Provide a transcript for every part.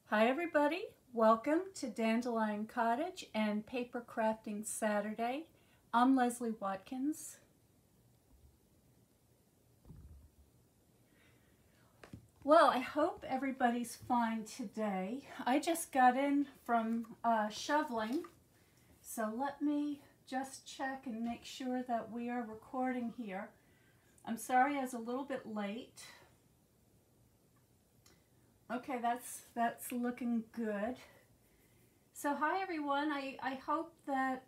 Hi everybody, welcome to Dandelion Cottage and Paper Crafting Saturday. I'm Leslie Watkins. Well, I hope everybody's fine today. I just got in from shoveling, so let me just check and make sure that we are recording here. I'm sorry I was a little bit late. Okay, that's looking good. So hi everyone, I hope that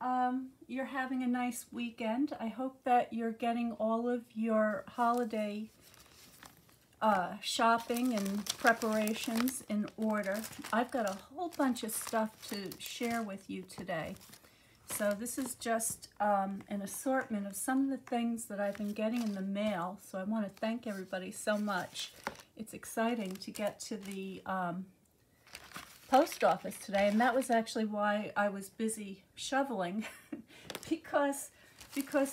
you're having a nice weekend. I hope that you're getting all of your holiday shopping and preparations in order. I've got a whole bunch of stuff to share with you today. So this is just an assortment of some of the things that I've been getting in the mail. So I want to thank everybody so much. It's exciting to get to the post office today, and that was actually why I was busy shoveling because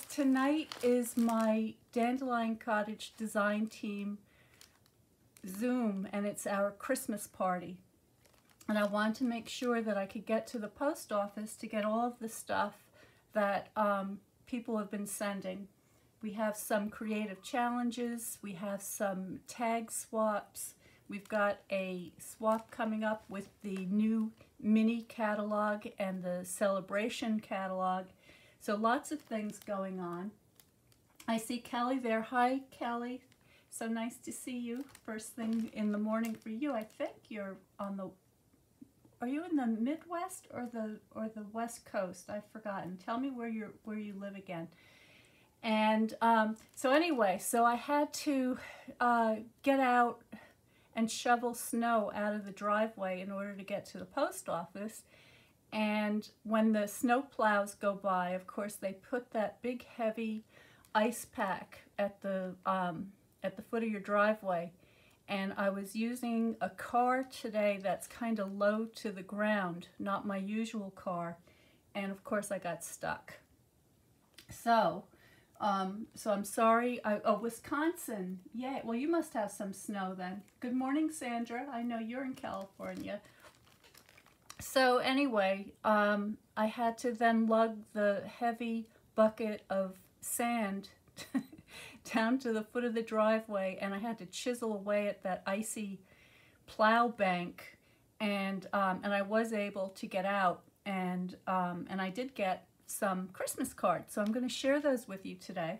tonight is my Dandelion Cottage design team Zoom, and it's our Christmas party. And I wanted to make sure that I could get to the post office to get all of the stuff that people have been sending. We have some creative challenges, we have some tag swaps, we've got a swap coming up with the new mini catalog and the celebration catalog. So lots of things going on. I see Kelly there. Hi Kelly, so nice to see you. First thing in the morning for you. I think you're on the, are you in the Midwest or the West Coast? I've forgotten. Tell me where you live again. And so anyway, so I had to get out and shovel snow out of the driveway in order to get to the post office. And when the snow plows go by, of course, they put that big heavy ice pack at the foot of your driveway. And I was using a car today that's kind of low to the ground, not my usual car. And of course I got stuck. So I'm sorry. Oh, Wisconsin. Yeah, well, you must have some snow then. Good morning, Sandra. I know you're in California. So anyway, I had to then lug the heavy bucket of sand down to the foot of the driveway, and I had to chisel away at that icy plow bank, and I was able to get out, and I did get some Christmas cards, so I'm going to share those with you today.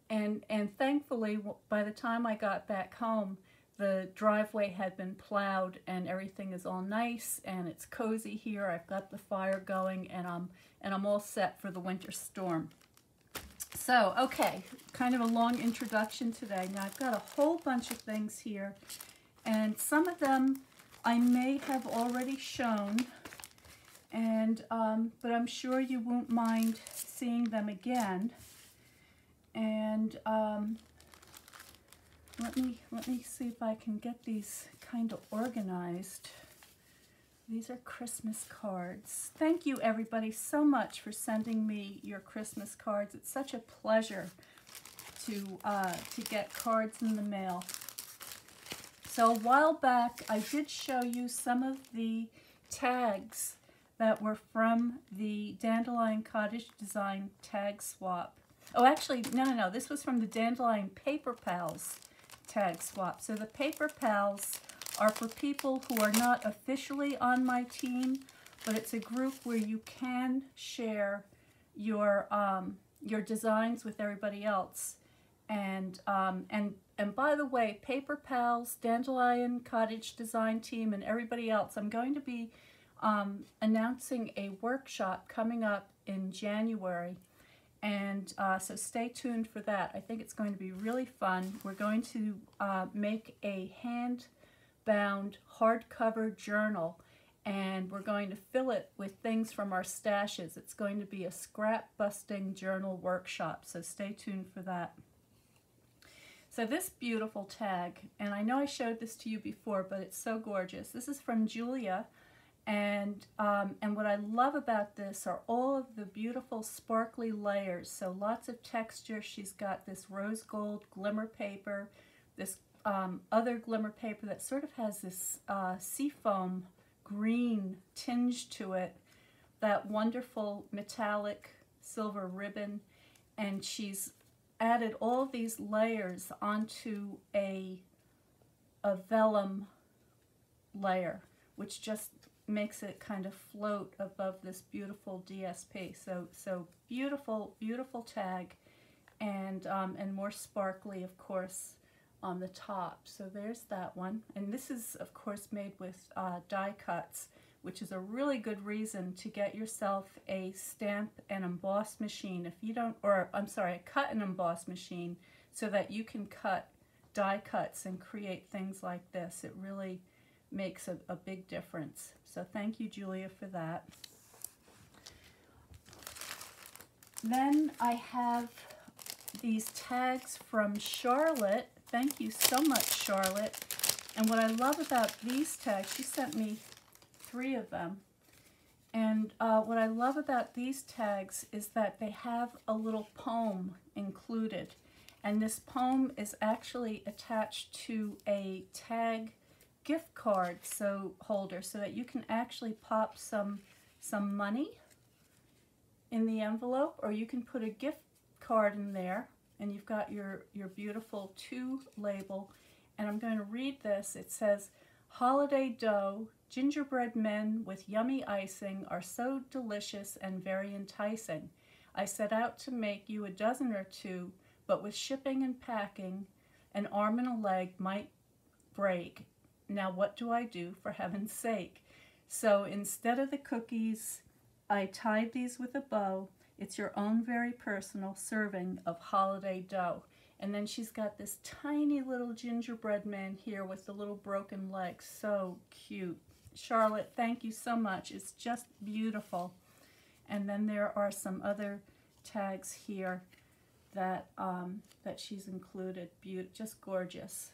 And thankfully, by the time I got back home, the driveway had been plowed and everything is all nice and it's cozy here. I've got the fire going, and I'm all set for the winter storm. So, okay, kind of a long introduction today. Now I've got a whole bunch of things here, and some of them I may have already shown, and but I'm sure you won't mind seeing them again. And let me see if I can get these kind of organized. These are Christmas cards. Thank you everybody so much for sending me your Christmas cards. It's such a pleasure to get cards in the mail. So a while back I did show you some of the tags that were from the Dandelion Cottage Design tag swap. Oh, actually, no, this was from the Dandelion Paper Pals tag swap. So the Paper Pals are for people who are not officially on my team, but it's a group where you can share your designs with everybody else. And by the way, Paper Pals, Dandelion Cottage Design Team, and everybody else, I'm going to be announcing a workshop coming up in January, and so stay tuned for that. I think it's going to be really fun. We're going to make a hand-bound hardcover journal, and we're going to fill it with things from our stashes. It's going to be a scrap-busting journal workshop, so stay tuned for that. So this beautiful tag, and I know I showed this to you before, but it's so gorgeous. This is from Julia. And what I love about this are all of the beautiful sparkly layers. So lots of texture. She's got this rose gold glimmer paper, this other glimmer paper that sort of has this seafoam green tinge to it, that wonderful metallic silver ribbon, and she's added all these layers onto a vellum layer, which just makes it kind of float above this beautiful DSP. So beautiful, beautiful tag, and more sparkly, of course, on the top. So there's that one. And this is, of course, made with die cuts, which is a really good reason to get yourself a stamp and emboss machine if you don't, or I'm sorry, a cut and emboss machine, so that you can cut die cuts and create things like this. It really makes a big difference. So thank you, Julia, for that. Then I have these tags from Charlotte. Thank you so much, Charlotte. And what I love about these tags, she sent me 3 of them. And what I love about these tags is that they have a little poem included. And this poem is actually attached to a tag gift card holder, so that you can actually pop some money in the envelope, or you can put a gift card in there, and you've got your beautiful To label. And I'm going to read this. It says, "Holiday dough, gingerbread men with yummy icing are so delicious and very enticing. I set out to make you a dozen or two, but with shipping and packing, an arm and a leg might break. Now what do I do, for heaven's sake?" So instead of the cookies, I tied these with a bow. It's your own very personal serving of holiday dough. And then she's got this tiny little gingerbread man here with the little broken legs. So cute. Charlotte, thank you so much. It's just beautiful. And then there are some other tags here that that she's included. Just gorgeous.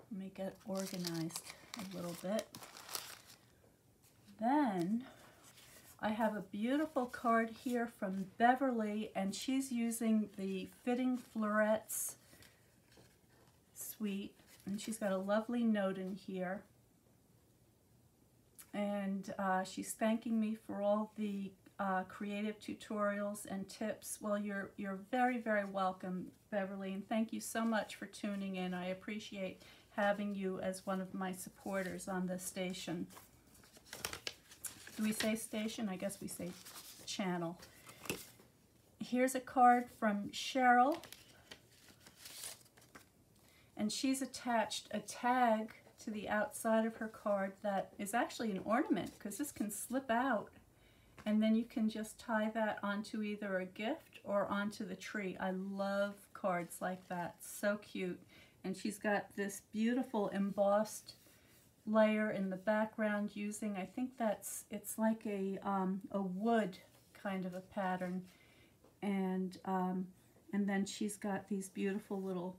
Let me get organized a little bit. Then I have a beautiful card here from Beverly, and she's using the Fitting Florets suite, and she's got a lovely note in here. And she's thanking me for all the creative tutorials and tips. Well, you're very, very welcome, Beverly, and thank you so much for tuning in. I appreciate having you as one of my supporters on this station. Do we say station? I guess we say channel. Here's a card from Cheryl, and she's attached a tag to the outside of her card that is actually an ornament, because this can slip out, and then you can just tie that onto either a gift or onto the tree. I love cards like that. So cute. And she's got this beautiful embossed layer in the background using, I think it's like a wood kind of a pattern, and then she's got these beautiful little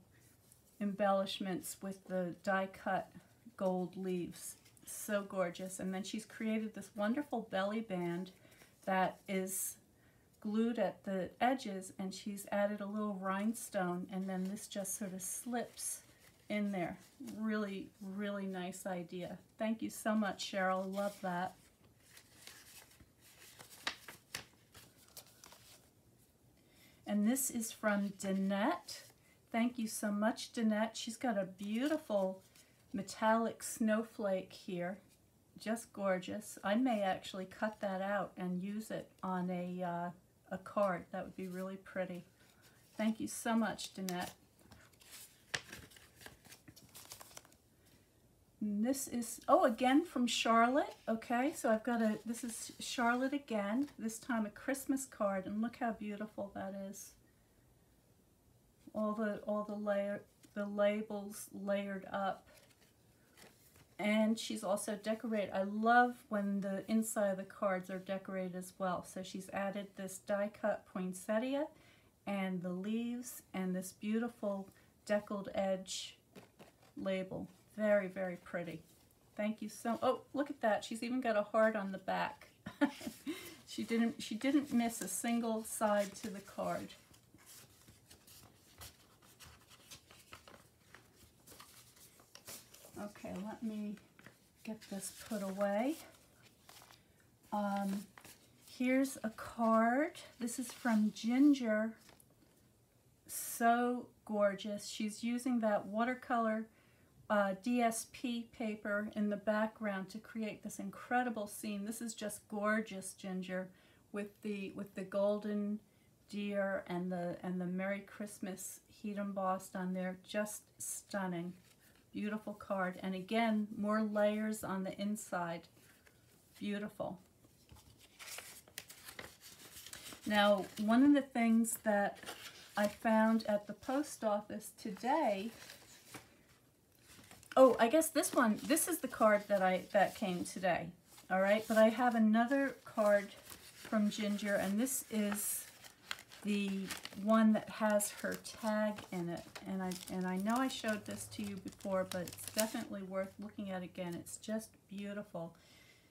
embellishments with the die cut gold leaves. So gorgeous. And then she's created this wonderful belly band that is glued at the edges, and she's added a little rhinestone, and then this just sort of slips in there. Really, really nice idea. Thank you so much, Cheryl. Love that. And this is from Danette. Thank you so much, Danette. She's got a beautiful metallic snowflake here. Just gorgeous. I may actually cut that out and use it on a card. That would be really pretty. Thank you so much, Danette. And this is, oh, again from Charlotte. Okay, so I've got this is Charlotte again, this time a Christmas card, and look how beautiful that is. All the labels layered up. And she's also decorated. I love when the inside of the cards are decorated as well. So she's added this die cut poinsettia and the leaves and this beautiful deckled edge label. Very, very pretty. Thank you so, oh, look at that. She's even got a heart on the back. She didn't miss a single side to the card. Okay, let me get this put away. Here's a card. This is from Ginger. So gorgeous. She's using that watercolor DSP paper in the background to create this incredible scene. This is just gorgeous, Ginger, with the golden deer and the Merry Christmas heat embossed on there. Just stunning. Beautiful card. And again, more layers on the inside. Beautiful. Now, one of the things that I found at the post office today, oh, I guess this is the card that came today. All right, but I have another card from Ginger, and this is the one that has her tag in it. And I know I showed this to you before, but it's definitely worth looking at again. It's just beautiful.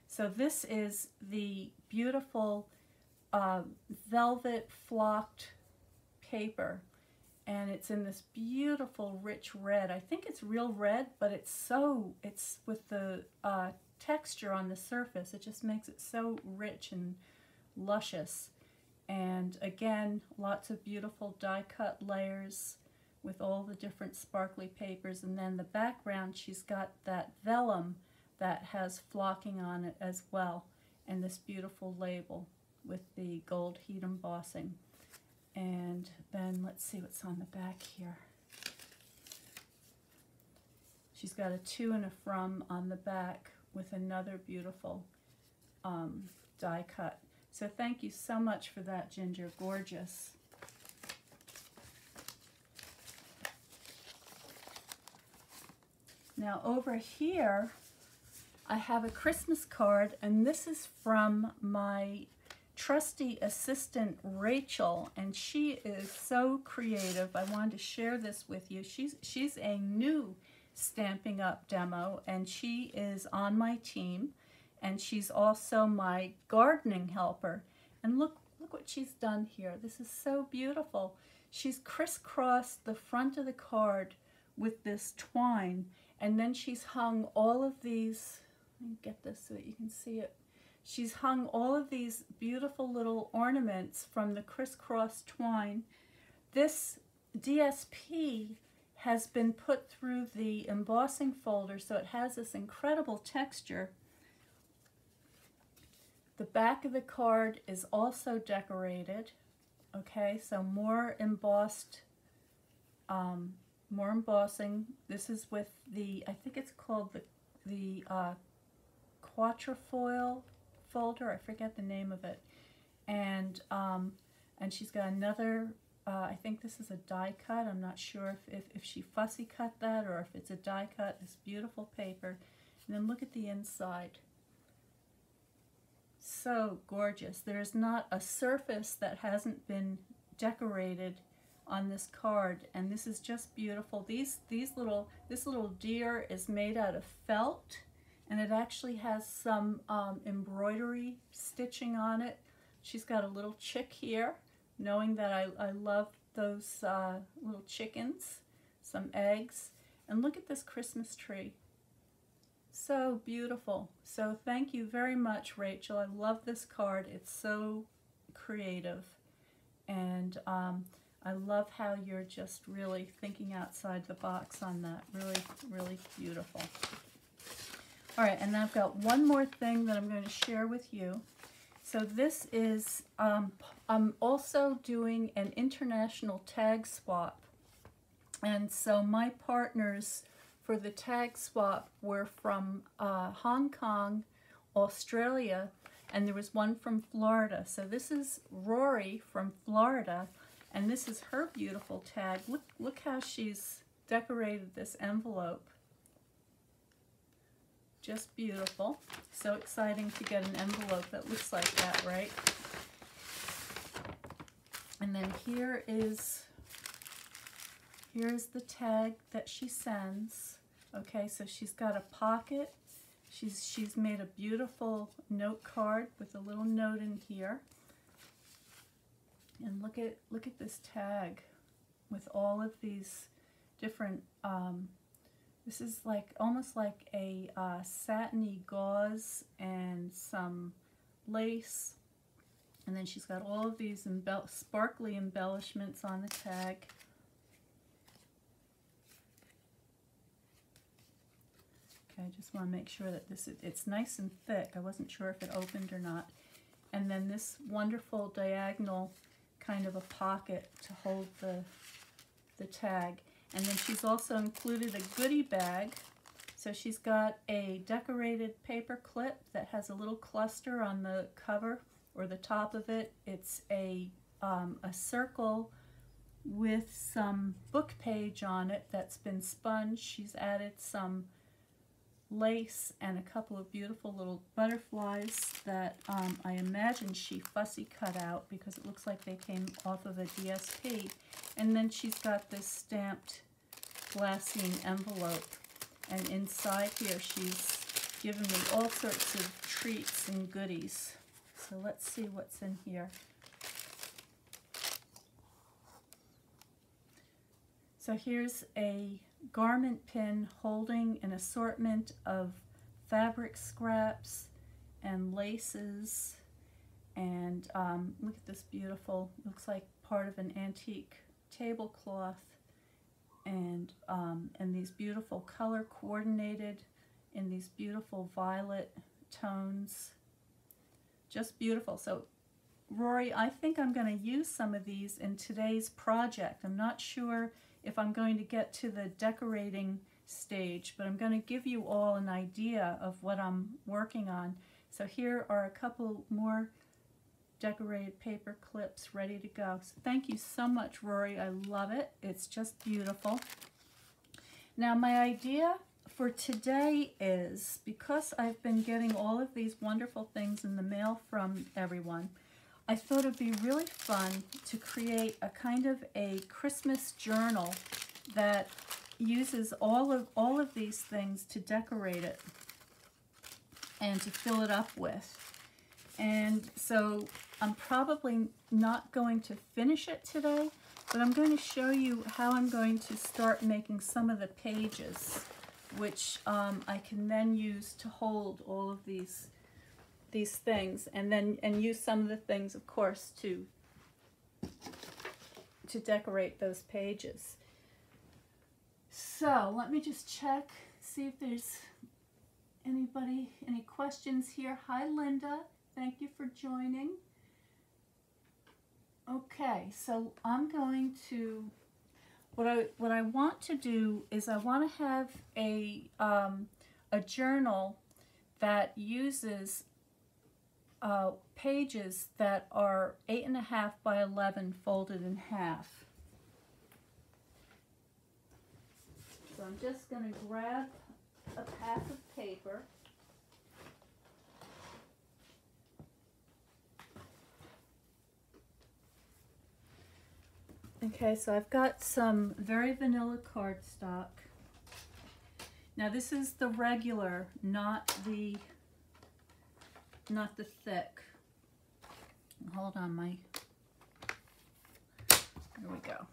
So this is the beautiful velvet flocked paper, and it's in this beautiful rich red. I think it's real red, but it's with the texture on the surface, it just makes it so rich and luscious. And again, lots of beautiful die cut layers with all the different sparkly papers. And then the background, she's got that vellum that has flocking on it as well, and this beautiful label with the gold heat embossing. And then let's see what's on the back here. She's got a to and a from on the back with another beautiful die cut. So thank you so much for that, Ginger. Gorgeous. Now over here, I have a Christmas card, and this is from my trusty assistant, Rachel, and she is so creative. I wanted to share this with you. She's a new Stampin' Up! Demo, and she is on my team, and she's also my gardening helper. And look what she's done here. This is so beautiful. She's crisscrossed the front of the card with this twine, and then she's hung all of these, let me get this so that you can see it. She's hung all of these beautiful little ornaments from the crisscross twine. This DSP has been put through the embossing folder, so it has this incredible texture. The back of the card is also decorated. Okay, so more embossed, more embossing. This is with the, I think it's called the quatrefoil folder. I forget the name of it. And she's got another, I think this is a die cut. I'm not sure if she fussy cut that or if it's a die cut. This beautiful paper. And then look at the inside. So gorgeous. There's not a surface that hasn't been decorated on this card, and this is just beautiful. This little deer is made out of felt, and it actually has some embroidery stitching on it. She's got a little chick here, knowing that I love those little chickens, some eggs, and look at this Christmas tree. So beautiful. So thank you very much, Rachel. I love this card. It's so creative, and I love how you're just really thinking outside the box on that. Really, really beautiful. All right, and I've got one more thing that I'm going to share with you. So this is, I'm also doing an international tag swap. And so my partners for the tag swap were from Hong Kong, Australia, and there was one from Florida. So this is Rory from Florida, and this is her beautiful tag. Look how she's decorated this envelope. Just beautiful. So exciting to get an envelope that looks like that, right? And then here's the tag that she sends. Okay, so she's got a pocket She's made a beautiful note card with a little note in here. And look at this tag with all of these different, this is like almost like a satiny gauze and some lace. And then she's got all of these sparkly embellishments on the tag. Okay, I just want to make sure that it's nice and thick. I wasn't sure if it opened or not. And then this wonderful diagonal kind of a pocket to hold the tag. And then she's also included a goodie bag. So she's got a decorated paper clip that has a little cluster on the cover or the top of it. It's a circle with some book page on it that's been sponged. She's added some lace and a couple of beautiful little butterflies that I imagine she fussy cut out because it looks like they came off of a DSP. And then she's got this stamped glassine envelope, and inside here she's given me all sorts of treats and goodies. So let's see what's in here. So here's a garment pin holding an assortment of fabric scraps and laces, and look at this beautiful, looks like part of an antique tablecloth, and these beautiful color coordinated in these beautiful violet tones, just beautiful. So Rory, I think I'm going to use some of these in today's project. I'm not sure if I'm going to get to the decorating stage, but I'm going to give you all an idea of what I'm working on. So here are a couple more decorated paper clips ready to go. So thank you so much, Rory. I love it. It's just beautiful. Now my idea for today is, because I've been getting all of these wonderful things in the mail from everyone, I thought it'd be really fun to create a kind of a Christmas journal that uses all of these things to decorate it and to fill it up with. And so I'm probably not going to finish it today, but I'm going to show you how I'm going to start making some of the pages, which I can then use to hold all of these things, and use some of the things, of course, to decorate those pages. So let me just check, see if there's any questions here. Hi, Linda. Thank you for joining. Okay, so I'm going to, what I want to do is I want to have a journal that uses pages that are 8.5 by 11 folded in half. So I'm just going to grab a pack of paper. Okay, so I've got some very vanilla cardstock. Now this is the regular, not the thick. Hold on, there we go.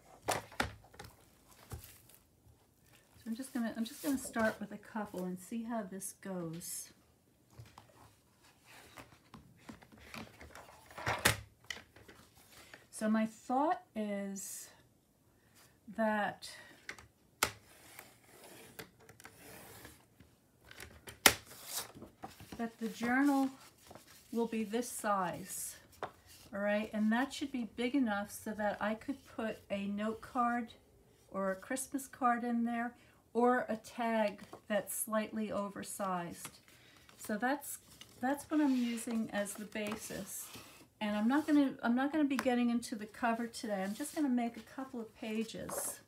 So I'm just gonna start with a couple and see how this goes. So my thought is that the journal will be this size, all right? And that should be big enough so that I could put a note card or a Christmas card in there, or a tag that's slightly oversized. So that's what I'm using as the basis. And I'm not gonna be getting into the cover today. I'm just gonna make a couple of pages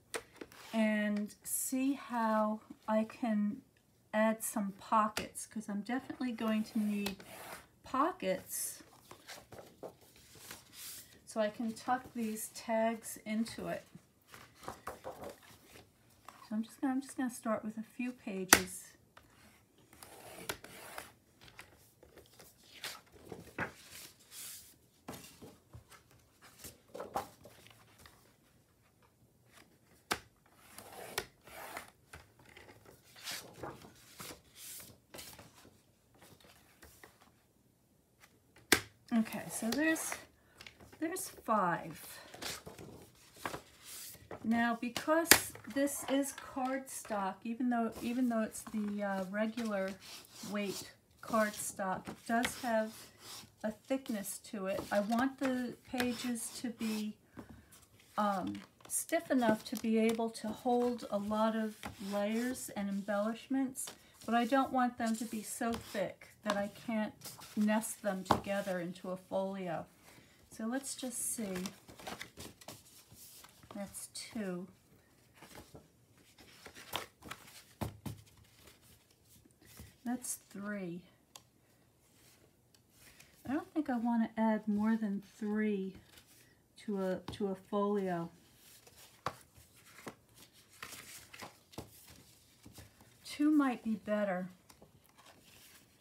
and see how I can add some pockets, because I'm definitely going to need pockets so I can tuck these tags into it. So I'm just gonna start with a few pages. Okay, so there's 5. Now, because this is cardstock, even though it's the regular weight cardstock, it does have a thickness to it. I want the pages to be stiff enough to be able to hold a lot of layers and embellishments, but I don't want them to be so thick that I can't nest them together into a folio. So let's just see. That's 2. That's 3. I don't think I want to add more than 3 to a folio. 2 might be better.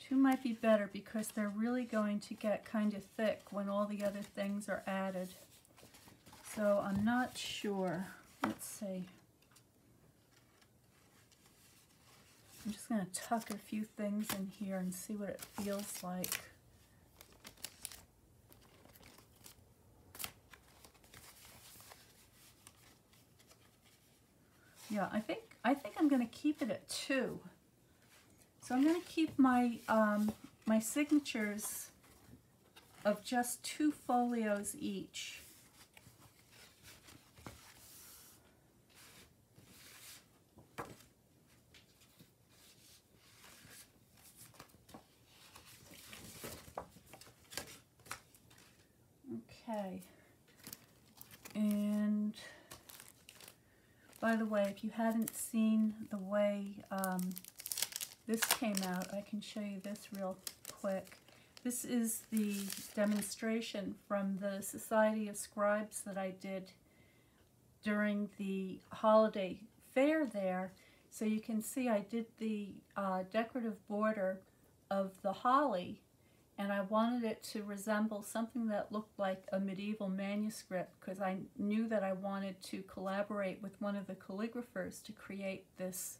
2 might be better because they're really going to get kind of thick when all the other things are added. So I'm not sure. Let's see. I'm just going to tuck a few things in here and see what it feels like. Yeah, I think I'm going to keep it at 2. So I'm going to keep my my signatures of just 2 folios each. Okay. And by the way, if you hadn't seen the way this came out, I can show you this real quick. This is the demonstration from the Society of Scribes that I did during the holiday fair there. So you can see I did the decorative border of the holly, and I wanted it to resemble something that looked like a medieval manuscript because I knew that I wanted to collaborate with one of the calligraphers to create this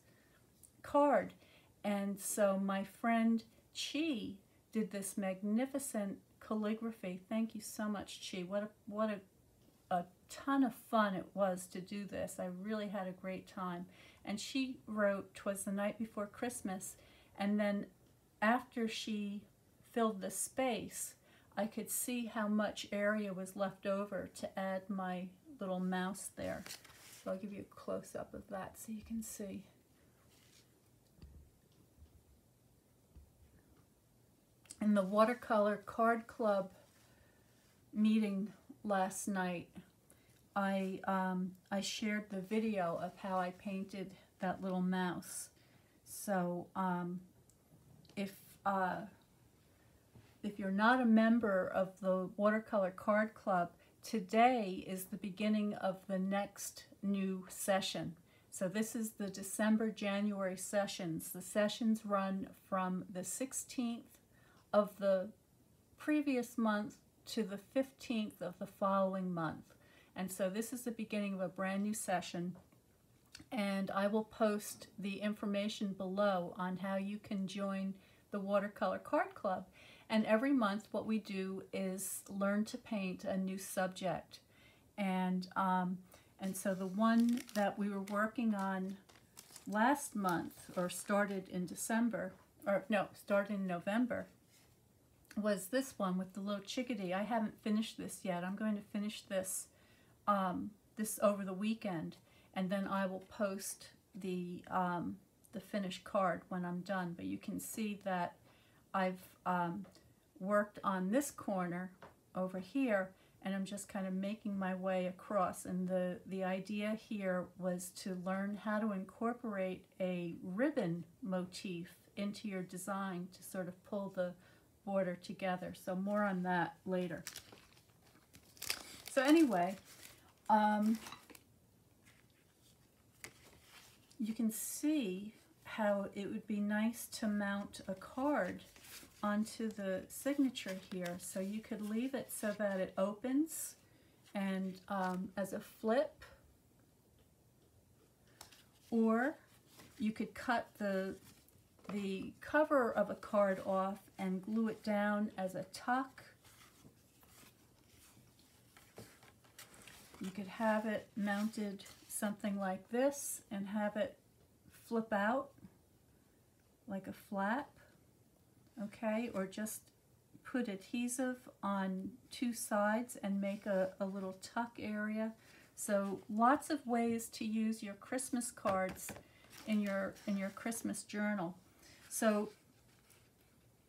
card. And so my friend Chi did this magnificent calligraphy. Thank you so much, Chi. What a ton of fun it was to do this. I really had a great time. And she wrote, "'Twas the night before Christmas," and then after she filled the space, I could see how much area was left over to add my little mouse there. So I'll give you a close-up of that so you can see. In the Watercolor Card Club meeting last night, I shared the video of how I painted that little mouse. So if you're not a member of the Watercolor Card Club, today is the beginning of the next new session. So this is the December-January sessions. The sessions run from the 16th of the previous month to the 15th of the following month. And so this is the beginning of a brand new session. And I will post the information below on how you can join the Watercolor Card Club. And every month what we do is learn to paint a new subject. And so the one that we were working on last month, or started in December, or no, started in November, was this one with the little chickadee. I haven't finished this yet. I'm going to finish this this over the weekend, and then I will post the finished card when I'm done. But you can see that I've worked on this corner over here, and I'm just kind of making my way across. And the idea here was to learn how to incorporate a ribbon motif into your design to sort of pull the border together. So more on that later. So anyway, you can see how it would be nice to mount a card onto the signature here. So you could leave it so that it opens and as a flip, or you could cut the cover of a card off and glue it down as a tuck, You could have it mounted something like this and have it flip out like a flap, okay? Or just put adhesive on two sides and make a little tuck area. So lots of ways to use your Christmas cards in your Christmas journal. So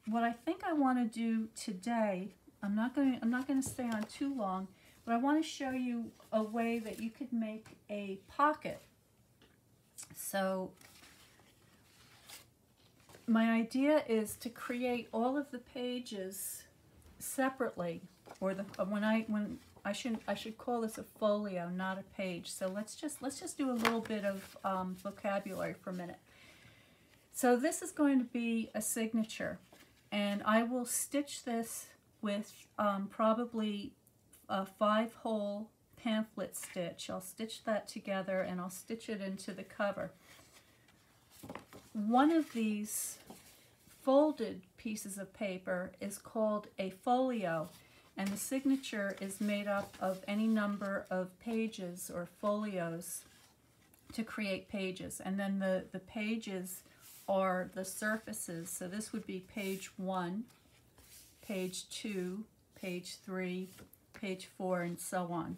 what I think I want to do today, I'm not going to stay on too long, but I want to show you a way that you could make a pocket. So my idea is to create all of the pages separately, or I should call this a folio, not a page. So let's just do a little bit of vocabulary for a minute. So this is going to be a signature, and I will stitch this with probably a 5-hole pamphlet stitch. I'll stitch that together and I'll stitch it into the cover. One of these folded pieces of paper is called a folio, and the signature is made up of any number of pages or folios to create pages, and then the pages are the surfaces. So this would be page 1, page 2, page 3, page 4, and so on.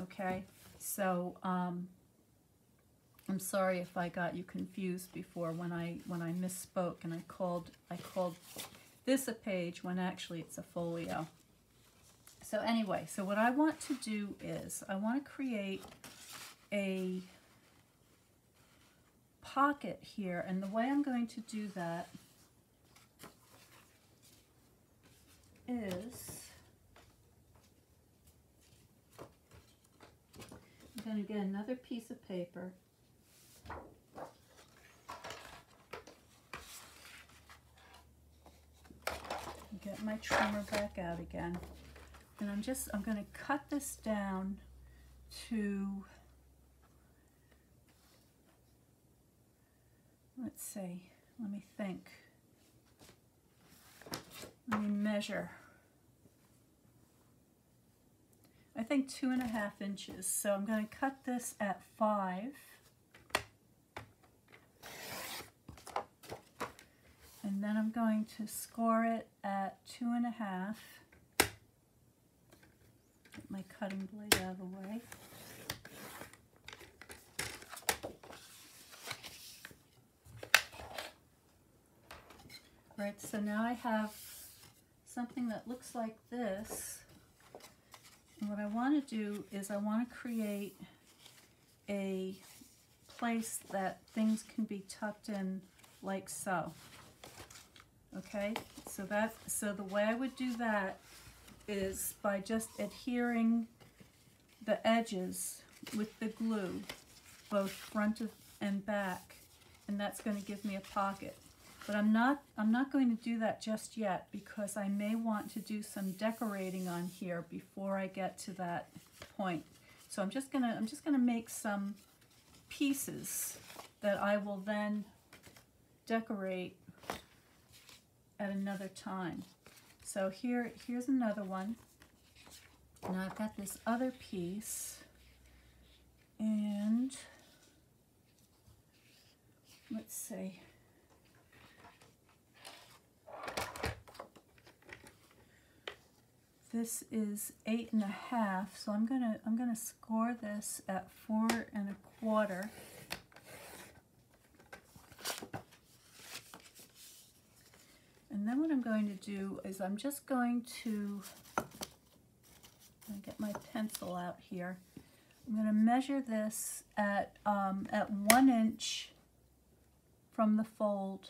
Okay, so I'm sorry if I got you confused before when I misspoke and I called this a page when actually it's a folio. So anyway, so what I want to do is I want to create a pocket here, and the way I'm going to do that is I'm going to get another piece of paper. Get my trimmer back out again, and I'm going to cut this down to, let's see, let me think, let me measure. I think 2.5 inches. So I'm going to cut this at 5. And then I'm going to score it at 2.5. Get my cutting blade out of the way. Right, so now I have something that looks like this. And what I want to do is I want to create a place that things can be tucked in like so. Okay, so the way I would do that is by just adhering the edges with the glue, both front and back, and that's going to give me a pocket. But I'm not going to do that just yet, because I may want to do some decorating on here before I get to that point. So I'm just gonna make some pieces that I will then decorate at another time. So here's another one. Now I've got this other piece, and let's see. This is 8.5, so I'm gonna score this at 4.25. And then what I'm going to do is I'm just going to get my pencil out here. I'm going to measure this at 1 inch from the fold,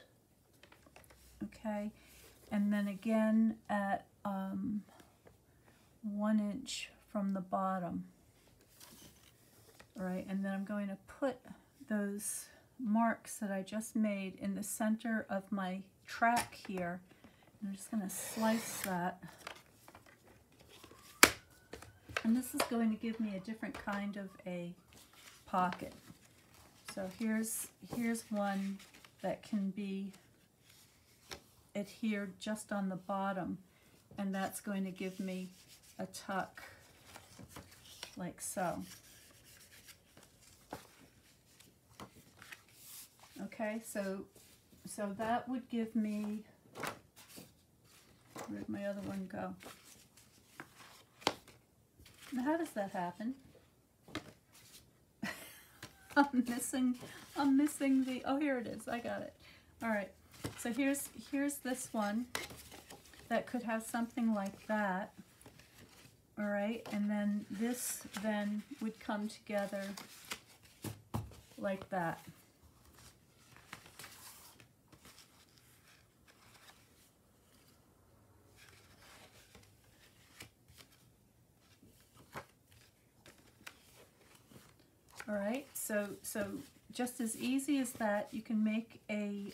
okay, and then again at 1 inch from the bottom. All right, and then I'm going to put those marks that I just made in the center of my track here. I'm just going to slice that. And this is going to give me a different kind of a pocket. So here's one that can be adhered just on the bottom, and that's going to give me a tuck. like so. Okay, so that would give me, where'd my other one go? Now how does that happen? I'm missing the, oh, here it is, I got it. All right, so here's this one that could have something like that. All right, and then this then would come together like that. All right, so just as easy as that, you can make a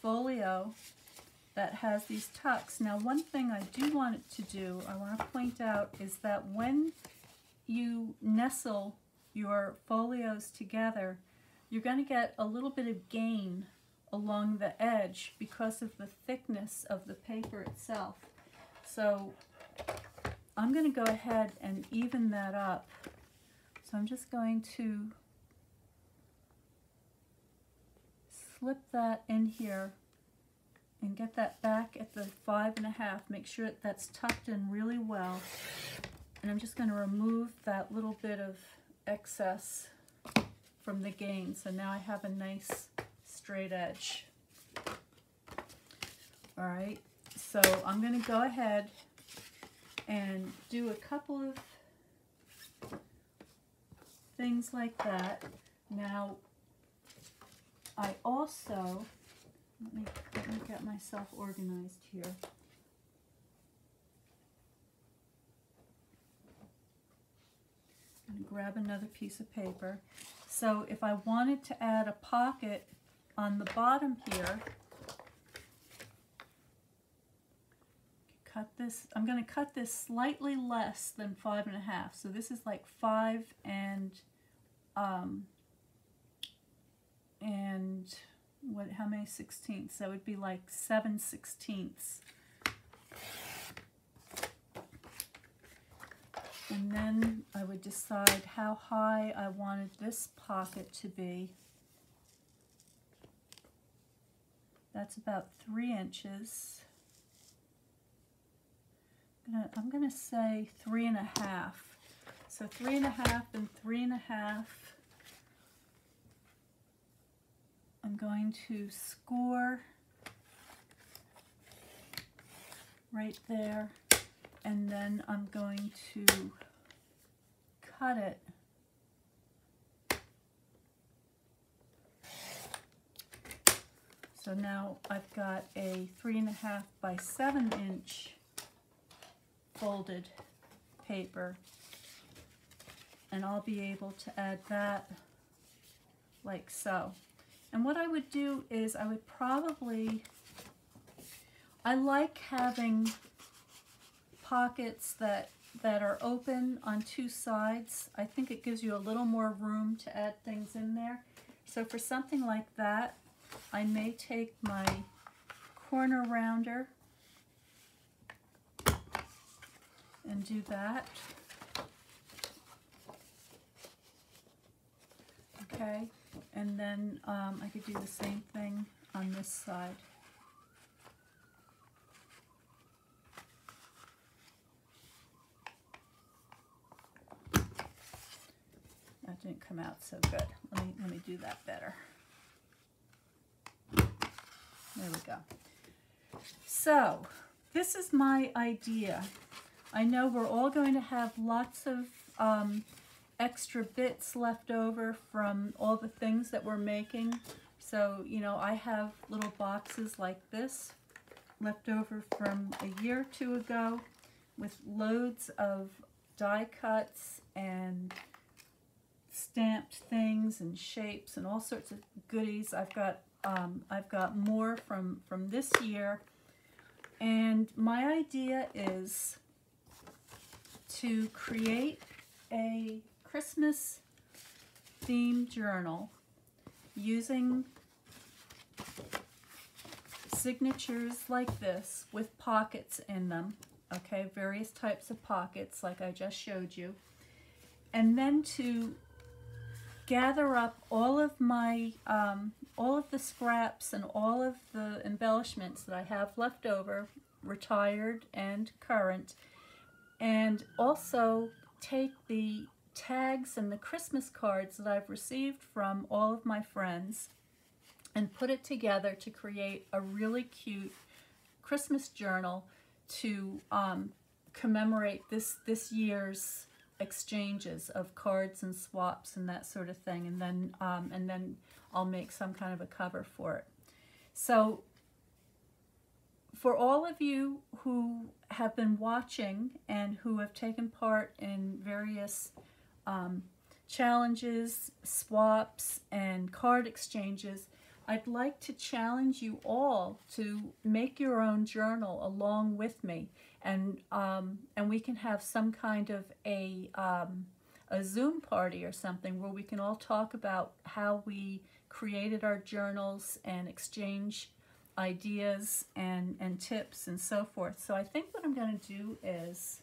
folio that has these tucks. Now, one thing I do want it to do, I want to point out, is that when you nestle your folios together, you're going to get a little bit of gain along the edge because of the thickness of the paper itself. So I'm going to go ahead and even that up. So I'm just going to slip that in here and get that back at the 5.5. Make sure that's tucked in really well. And I'm just going to remove that little bit of excess from the gain. So now I have a nice straight edge. All right, so I'm going to go ahead and do a couple of things like that. Now, I also, let me get myself organized here. I'm going to grab another piece of paper. So if I wanted to add a pocket on the bottom here, cut this, I'm going to cut this slightly less than 5.5. So this is like 5 and what, how many sixteenths? That would be like 7/16. And then I would decide how high I wanted this pocket to be. That's about 3 inches. I'm gonna say 3.5. So 3.5 and 3.5. I'm going to score right there, and then I'm going to cut it so now I've got a 3.5 by 7 inch folded paper, and I'll be able to add that like so. And what I would do is I would probably, I like having pockets that are open on 2 sides. I think it gives you a little more room to add things in there. So for something like that, I may take my corner rounder and do that. Okay, and then I could do the same thing on this side. That didn't come out so good. Let me do that better. There we go. So this is my idea. I know we're all going to have lots of extra bits left over from all the things that we're making. So, you know, I have little boxes like this left over from a year or 2 ago with loads of die cuts and stamped things and shapes and all sorts of goodies. I've got more from this year, and my idea is to create a Christmas themed journal using signatures like this with pockets in them. okay, various types of pockets like I just showed you, and then to gather up all of my all of the scraps and all of the embellishments that I have left over, retired and current, and also take the tags and the Christmas cards that I've received from all of my friends and put it together to create a really cute Christmas journal to commemorate this year's exchanges of cards and swaps and that sort of thing, and then I'll make some kind of a cover for it. So for all of you who have been watching and who have taken part in various challenges, swaps, and card exchanges, I'd like to challenge you all to make your own journal along with me, and we can have some kind of a Zoom party or something where we can all talk about how we created our journals and exchange ideas and tips and so forth. So I think what I'm going to do is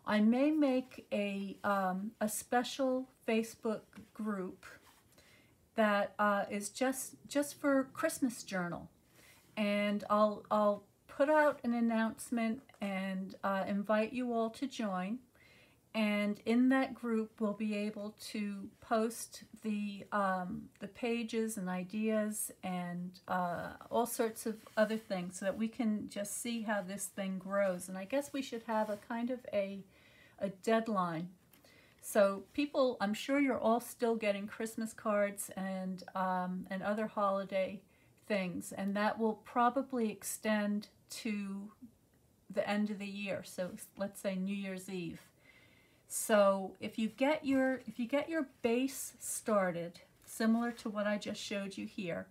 I may make a special Facebook group that is just for Christmas journal, and I'll put out an announcement and invite you all to join. And in that group, we'll be able to post the pages and ideas and all sorts of other things so that we can just see how this thing grows. And I guess we should have a kind of a deadline. So people, I'm sure you're all still getting Christmas cards and other holiday things, and that will probably extend to the end of the year. So let's say New Year's Eve. So if you get your base started, similar to what I just showed you here,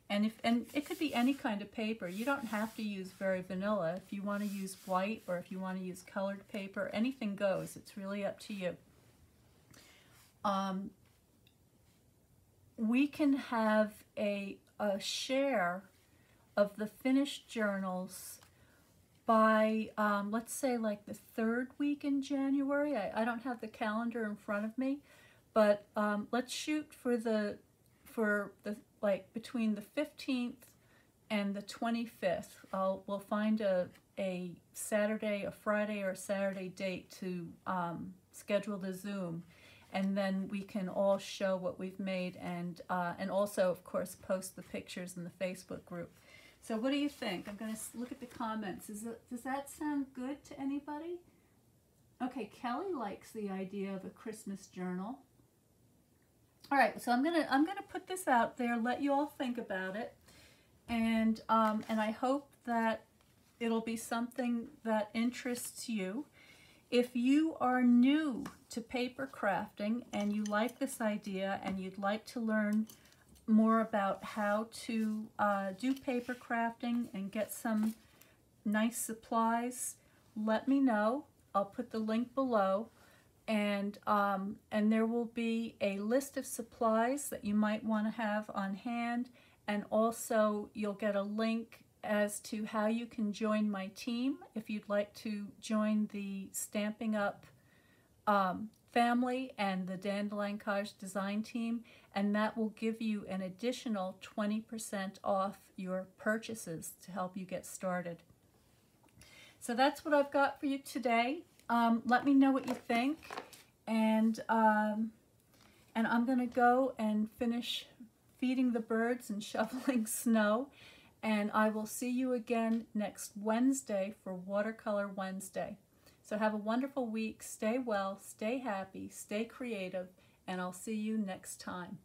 and it could be any kind of paper. You don't have to use very vanilla. If you want to use white or if you want to use colored paper, anything goes. It's really up to you. We can have a share of the finished journals by, let's say, like the 3rd week in January. I don't have the calendar in front of me, but let's shoot for the like between the 15th and the 25th. We'll find a Saturday, a Friday, or a Saturday date to schedule the Zoom, and then we can all show what we've made, and also, of course, post the pictures in the Facebook group. So what do you think? I'm going to look at the comments. Does that sound good to anybody? Okay, Kelly likes the idea of a Christmas journal. All right, so I'm gonna put this out there, let you all think about it, and I hope that it'll be something that interests you. If you are new to paper crafting and you like this idea and you'd like to learn more about how to do paper crafting and get some nice supplies, let me know. I'll put the link below, and there will be a list of supplies that you might want to have on hand, and also you'll get a link as to how you can join my team if you'd like to join the Stamping Up family and the Dandelion Cottage design team, and that will give you an additional 20% off your purchases to help you get started. So that's what I've got for you today. Let me know what you think, and I'm going to go and finish feeding the birds and shoveling snow, and I will see you again next Wednesday for Watercolor Wednesday. So have a wonderful week. Stay well, stay happy, stay creative, and I'll see you next time.